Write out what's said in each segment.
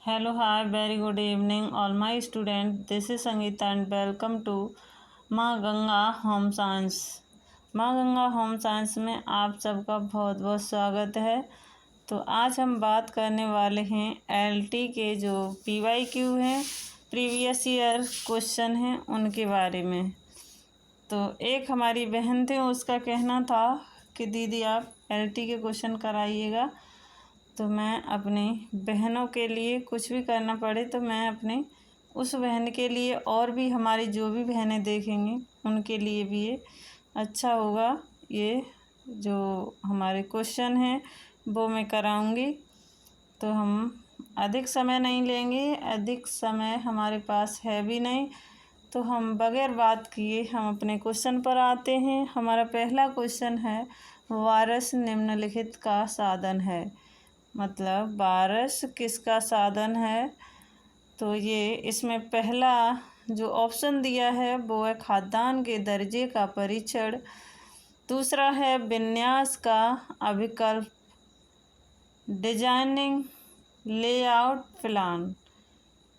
Hello, hi, very good evening, all my students. This is Sangeeta and welcome to माँ Ganga home science. माँ Ganga home science में आप सबका बहुत बहुत स्वागत है। तो आज हम बात करने वाले हैं एलटी के जो पीवाईक्यू हैं, प्रीवियस ईयर क्वेश्चन हैं, उनके बारे में। तो एक हमारी बहन थी, उसका कहना था कि दीदी आप एलटी के क्वेश्चन कराइएगा। तो मैं अपनी बहनों के लिए कुछ भी करना पड़े तो मैं अपने उस बहन के लिए और भी हमारी जो भी बहनें देखेंगी उनके लिए भी ये अच्छा होगा। ये जो हमारे क्वेश्चन हैं वो मैं कराऊंगी। तो हम अधिक समय नहीं लेंगे, अधिक समय हमारे पास है भी नहीं, तो हम बगैर बात किए हम अपने क्वेश्चन पर आते हैं। हमारा पहला क्वेश्चन है, वारस निम्नलिखित का साधन है। मतलब वारस किसका साधन है? तो ये इसमें पहला जो ऑप्शन दिया है वो है खाद्यान्न के दर्जे का परीक्षण, दूसरा है विन्यास का अभिकल्प, डिजाइनिंग लेआउट प्लान,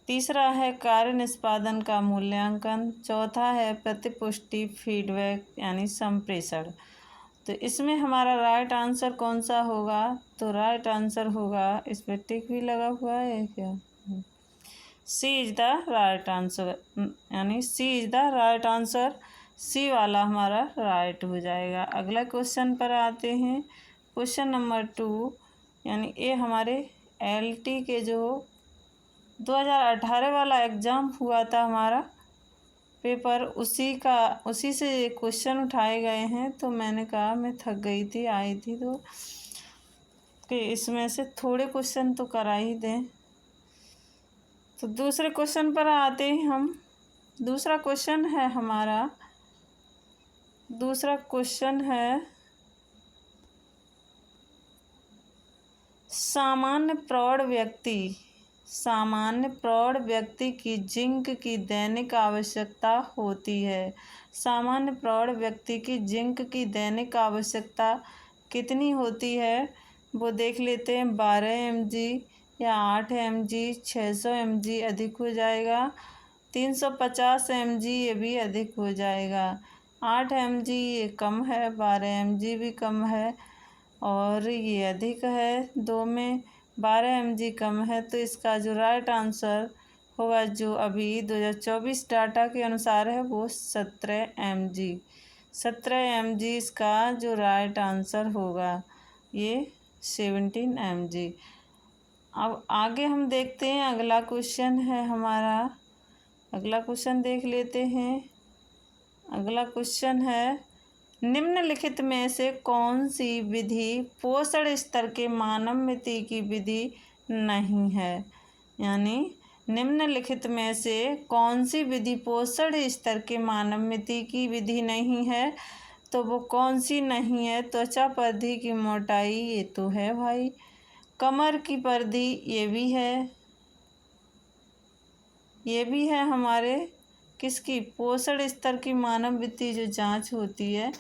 तीसरा है कार्य निष्पादन का मूल्यांकन, चौथा है प्रतिपुष्टि फीडबैक यानी संप्रेषण। तो इसमें हमारा राइट आंसर कौन सा होगा? तो राइट आंसर होगा, इस पर टिक भी लगा हुआ है क्या? सी इज द राइट आंसर, यानी सी इज द राइट आंसर। सी वाला हमारा राइट हो जाएगा। अगला क्वेश्चन पर आते हैं, क्वेश्चन नंबर 2, यानी ये हमारे एलटी के जो 2018 वाला एग्ज़ाम हुआ था हमारा पेपर, उसी से क्वेश्चन उठाए गए हैं। तो मैंने कहा मैं थक गई थी, आई थी, तो कि इसमें से थोड़े क्वेश्चन तो करा ही दें। तो दूसरे क्वेश्चन पर आते हैं हम। दूसरा क्वेश्चन है हमारा, दूसरा क्वेश्चन है सामान्य प्रौढ़ व्यक्ति की जिंक की दैनिक आवश्यकता होती है। सामान्य प्रौढ़ व्यक्ति की जिंक की दैनिक आवश्यकता कितनी होती है वो देख लेते हैं। 12 mg या 8 mg, 600 mg अधिक हो जाएगा, 350 mg ये भी अधिक हो जाएगा। 8 mg ये कम है, 12 mg भी कम है और ये अधिक है। दो में 12 mg कम है, तो इसका जो राइट आंसर होगा जो अभी 2024 डाटा के अनुसार है वो 17 mg। 17 mg इसका जो राइट आंसर होगा, ये 17 mg। अब आगे हम देखते हैं, अगला क्वेश्चन है हमारा। अगला क्वेश्चन देख लेते हैं। अगला क्वेश्चन है, निम्नलिखित में से कौन सी विधि पोषण स्तर के मानवमिति की विधि नहीं है? यानी निम्नलिखित में से कौन सी विधि पोषण स्तर के मानवमिति की विधि नहीं है? तो वो कौन सी नहीं है? त्वचा परिधि की मोटाई, ये तो है भाई। कमर की परिधि, ये भी है। ये भी है हमारे किसकी? पोषण स्तर की मानवमिति जो जांच होती है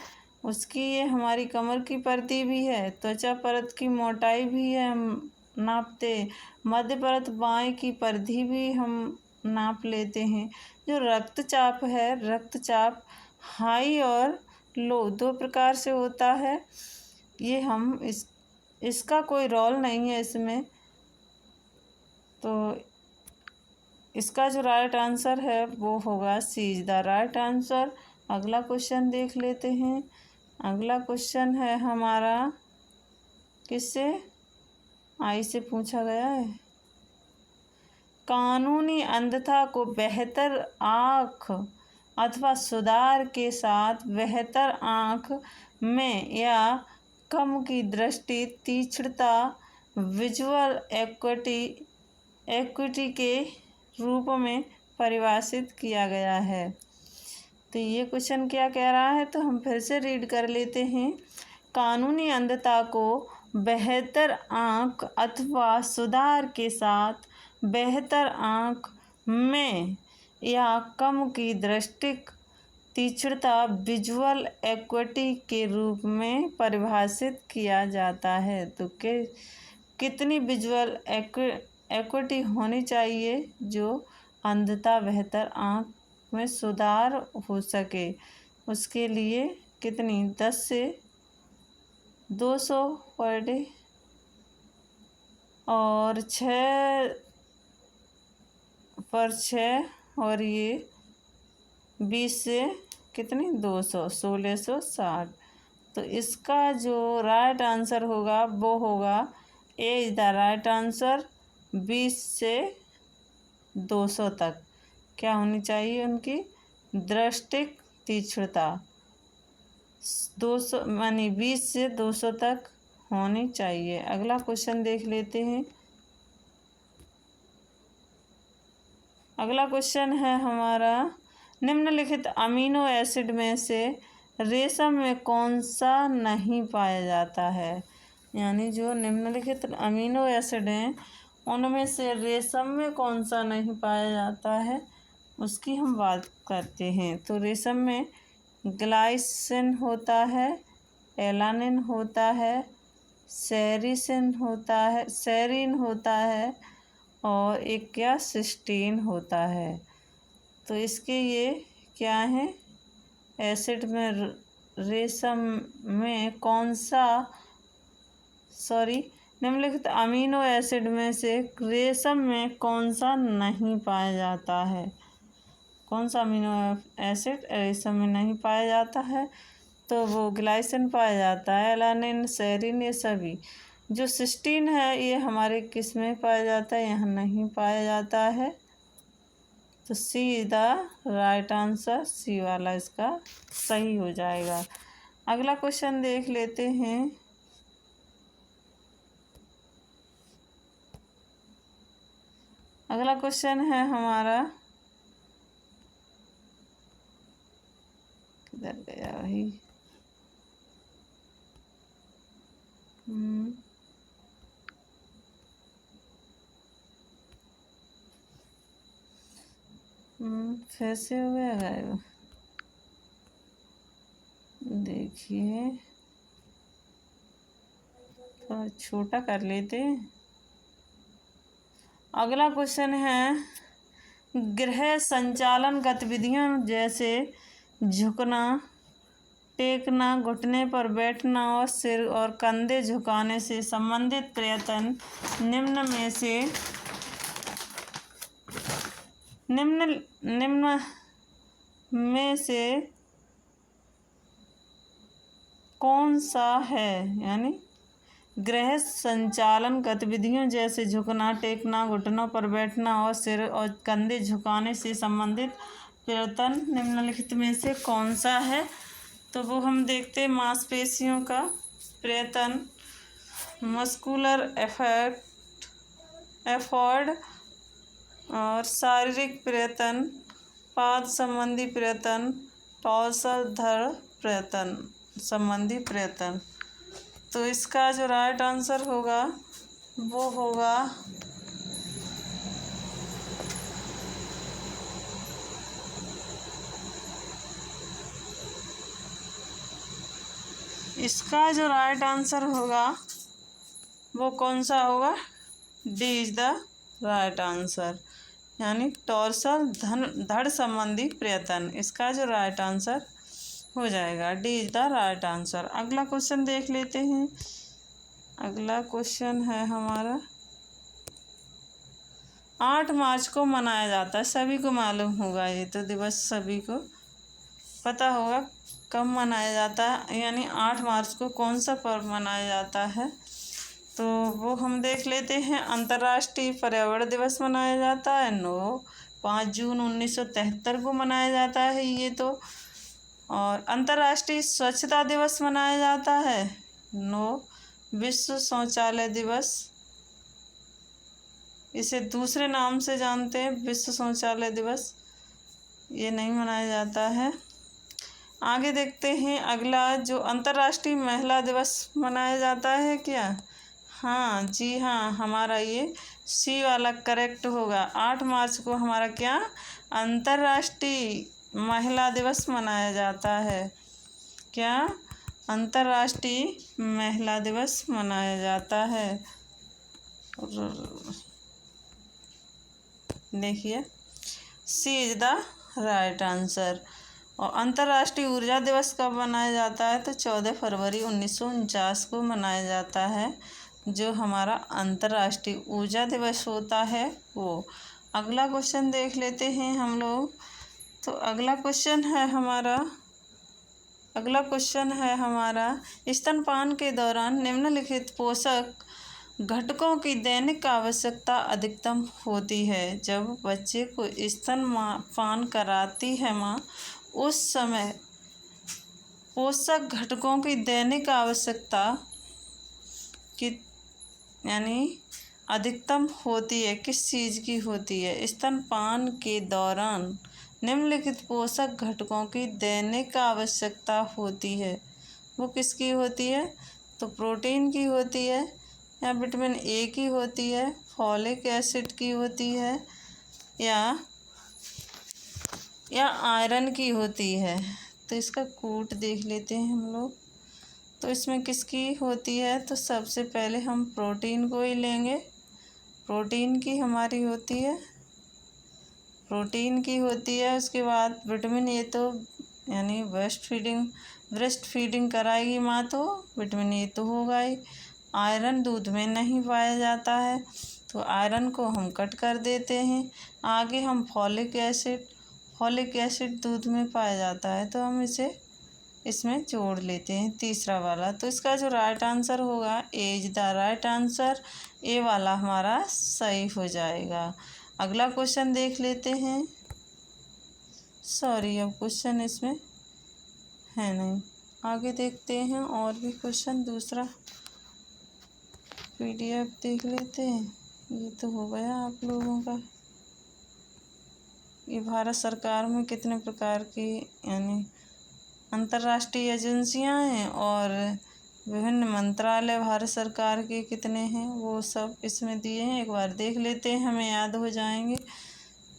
उसकी, ये हमारी कमर की परिधि भी है। त्वचा परत की मोटाई भी है, हम नापते। मध्य परत बाएं की परिधि भी हम नाप लेते हैं। जो रक्तचाप है, रक्तचाप हाई और लो दो प्रकार से होता है। ये हम इसका कोई रोल नहीं है इसमें, तो इसका जो राइट आंसर है वो होगा सी इज द राइट आंसर। अगला क्वेश्चन देख लेते हैं। अगला क्वेश्चन है हमारा, किससे? आई से पूछा गया है। कानूनी अंधता को बेहतर आँख अथवा सुधार के साथ बेहतर आँख में या कम की दृष्टि तीक्ष्णता विजुअल एक्विटी के रूप में परिभाषित किया गया है। तो ये क्वेश्चन क्या कह रहा है, तो हम फिर से रीड कर लेते हैं। कानूनी अंधता को बेहतर आँख अथवा सुधार के साथ बेहतर आँख में या कम की दृष्टि तीक्ष्णता विजुअल एक्विटी के रूप में परिभाषित किया जाता है। तो कितनी विजुअल एक्विटी होनी चाहिए जो अंधता बेहतर आँख में सुधार हो सके। उसके लिए कितनी 10 से 200 पर डे और 6 पर 6 और ये 20 से कितनी 200 1660। तो इसका जो राइट आंसर होगा वो होगा ए इज द राइट आंसर। 20 से 200 तक क्या होनी चाहिए उनकी दृष्टिक तीक्ष्णता 200 यानी 20 से 200 तक होनी चाहिए। अगला क्वेश्चन देख लेते हैं। अगला क्वेश्चन है हमारा, निम्नलिखित अमीनो एसिड में से रेशम में कौन सा नहीं पाया जाता है। यानी जो निम्नलिखित अमीनो एसिड हैं उनमें से रेशम में कौन सा नहीं पाया जाता है उसकी हम बात करते हैं। तो रेशम में ग्लाइसिन होता है, एलानिन होता है, सेरिसिन होता है, सेरिन होता है और एक क्या सिस्टीन होता है। तो इसके ये क्या है एसिड में रेशम में कौन सा निम्नलिखित अमीनो एसिड में से रेशम में कौन सा नहीं पाया जाता है। कौन सा अमीनो एसिड रेशम में नहीं पाया जाता है तो वो ग्लाइसिन पाया जाता है, एलानिन, सेरिन, ये सभी। जो सिस्टीन है ये हमारे किस में पाया जाता है, यहाँ नहीं पाया जाता है। तो सी इज द राइट आंसर, सी वाला इसका सही हो जाएगा। अगला क्वेश्चन देख लेते हैं। अगला क्वेश्चन है हमारा, किधर गया भाई, फिर से हो गया गायब। देखिए थोड़ा छोटा कर लेते हैं। अगला क्वेश्चन है, गृह संचालन गतिविधियों जैसे झुकना, टेकना, घुटने पर बैठना और सिर और कंधे झुकाने से संबंधित प्रयत्न निम्न में से कौन सा है। यानी गृह संचालन गतिविधियों जैसे झुकना, टेकना, घुटनों पर बैठना और सिर और कंधे झुकाने से संबंधित प्रयत्न निम्नलिखित में से कौन सा है। तो वो हम देखते हैं, मांसपेशियों का प्रयत्न, मस्कुलर एफर्ट और शारीरिक प्रयत्न, पाद संबंधी प्रयत्न, टॉर्सल धड़ प्रयत्न संबंधी प्रयत्न। तो इसका जो राइट आंसर होगा वो होगा इसका जो राइट आंसर होगा वो कौन सा होगा, D is the right answer. यानी टॉर्सल धड़ संबंधी प्रयत्न, इसका जो राइट आंसर हो जाएगा, D is the right answer. अगला क्वेश्चन देख लेते हैं। अगला क्वेश्चन है हमारा, 8 मार्च को मनाया जाता है, सभी को मालूम होगा ये तो दिवस, सभी को पता होगा कब मनाया जाता है। यानी 8 मार्च को कौन सा पर्व मनाया जाता है तो वो हम देख लेते हैं। अंतर्राष्ट्रीय पर्यावरण दिवस मनाया जाता है, 5 जून 1973 को मनाया जाता है ये तो। और अंतर्राष्ट्रीय स्वच्छता दिवस मनाया जाता है, 9 विश्व शौचालय दिवस, इसे दूसरे नाम से जानते हैं विश्व शौचालय दिवस, ये नहीं मनाया जाता है। आगे देखते हैं अगला, जो अंतर्राष्ट्रीय महिला दिवस मनाया जाता है क्या। हाँ जी हाँ, हमारा ये सी वाला करेक्ट होगा। 8 मार्च को हमारा क्या अंतर्राष्ट्रीय महिला दिवस मनाया जाता है। क्या अंतर्राष्ट्रीय महिला दिवस मनाया जाता है। देखिए सी इज द राइट आंसर। और अंतर्राष्ट्रीय ऊर्जा दिवस कब मनाया जाता है? तो 14 फरवरी 1949 को मनाया जाता है, जो हमारा अंतर्राष्ट्रीय ऊर्जा दिवस होता है वो। अगला क्वेश्चन देख लेते हैं हम लोग। तो अगला क्वेश्चन है हमारा स्तनपान के दौरान निम्नलिखित पोषक घटकों की दैनिक आवश्यकता अधिकतम होती है। जब बच्चे को स्तनपान कराती है माँ, उस समय पोषक घटकों की दैनिक आवश्यकता की यानी अधिकतम होती है, किस चीज़ की होती है? स्तनपान के दौरान निम्नलिखित पोषक घटकों की दैनिक आवश्यकता होती है, वो किसकी होती है? तो प्रोटीन की होती है, या विटामिन ए की होती है, फॉलिक एसिड की होती है, या आयरन की होती है। तो इसका कूट देख लेते हैं हम लोग। तो इसमें किसकी होती है? तो सबसे पहले हम प्रोटीन को ही लेंगे। प्रोटीन की हमारी होती है, प्रोटीन की होती है। उसके बाद विटामिन ए तो यानी ब्रेस्ट फीडिंग कराएगी माँ, तो विटामिन ए तो होगा ही। आयरन दूध में नहीं पाया जाता है, तो आयरन को हम कट कर देते हैं। आगे हम फॉलिक एसिड दूध में पाया जाता है, तो हम इसे इसमें जोड़ लेते हैं, तीसरा वाला। तो इसका जो राइट आंसर होगा, ए इज द राइट आंसर, ए वाला हमारा सही हो जाएगा। अगला क्वेश्चन देख लेते हैं। सॉरी, अब क्वेश्चन इसमें है नहीं, आगे देखते हैं और भी क्वेश्चन। दूसरा पीडीएफ देख लेते हैं। ये तो हो गया आप लोगों का। ये भारत सरकार में कितने प्रकार की यानी अंतर्राष्ट्रीय एजेंसियां हैं और विभिन्न मंत्रालय भारत सरकार के कितने हैं, वो सब इसमें दिए हैं। एक बार देख लेते हैं, हमें याद हो जाएंगे।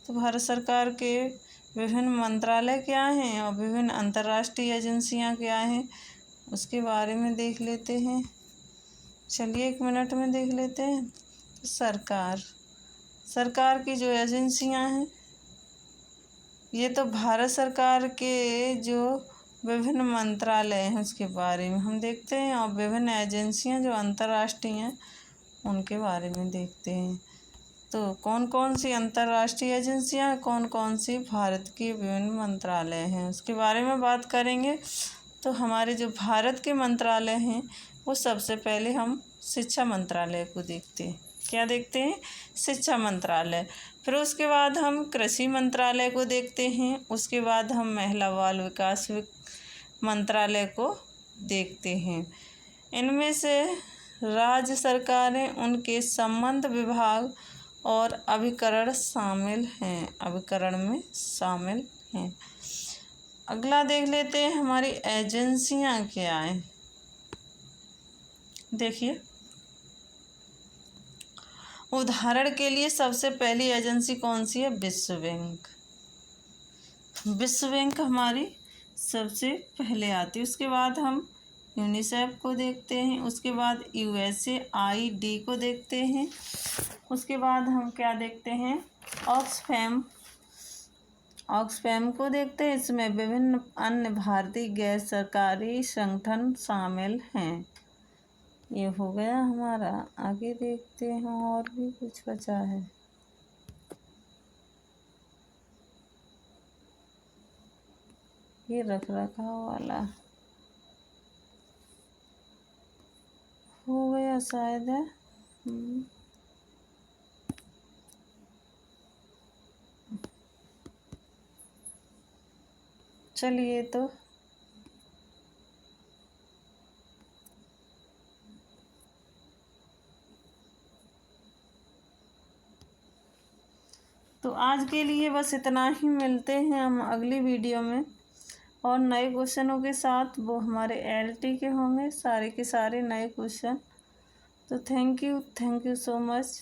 तो भारत सरकार के विभिन्न मंत्रालय क्या हैं और विभिन्न अंतर्राष्ट्रीय एजेंसियां क्या हैं, उसके बारे में देख लेते हैं। चलिए 1 मिनट में देख लेते हैं। तो सरकार की जो एजेंसियां हैं, ये तो भारत सरकार के जो विभिन्न मंत्रालय हैं उसके बारे में हम देखते हैं, और विभिन्न एजेंसियां जो अंतर्राष्ट्रीय हैं उनके बारे में देखते हैं। तो कौन कौन सी अंतर्राष्ट्रीय एजेंसियां, कौन कौन सी भारत के विभिन्न मंत्रालय हैं, उसके बारे में बात करेंगे। तो हमारे जो भारत के मंत्रालय हैं, वो सबसे पहले हम शिक्षा मंत्रालय को देखते हैं। क्या देखते हैं? शिक्षा मंत्रालय। फिर उसके बाद हम कृषि मंत्रालय को देखते हैं। उसके बाद हम महिला बाल विकास मंत्रालय को देखते हैं। इनमें से राज्य सरकारें, उनके संबंध विभाग और अभिकरण में शामिल हैं। अगला देख लेते हैं हमारी एजेंसियां क्या हैं। देखिए, उदाहरण के लिए सबसे पहली एजेंसी कौन सी है? विश्व बैंक। विश्व बैंक हमारी सबसे पहले आती है। उसके बाद हम यूनिसेफ को देखते हैं। उसके बाद USAID को देखते हैं। उसके बाद हम क्या देखते हैं? ऑक्सफैम को देखते हैं। इसमें विभिन्न अन्य भारतीय गैर सरकारी संगठन शामिल हैं। ये हो गया हमारा। आगे देखते हैं, और भी कुछ बचा है। ये रखरखाव वाला हो गया शायद है। चलिए, तो आज के लिए बस इतना ही। मिलते हैं हम अगली वीडियो में और नए क्वेश्चनों के साथ। वो हमारे LT के होंगे, सारे के सारे नए क्वेश्चन। तो थैंक यू सो मच।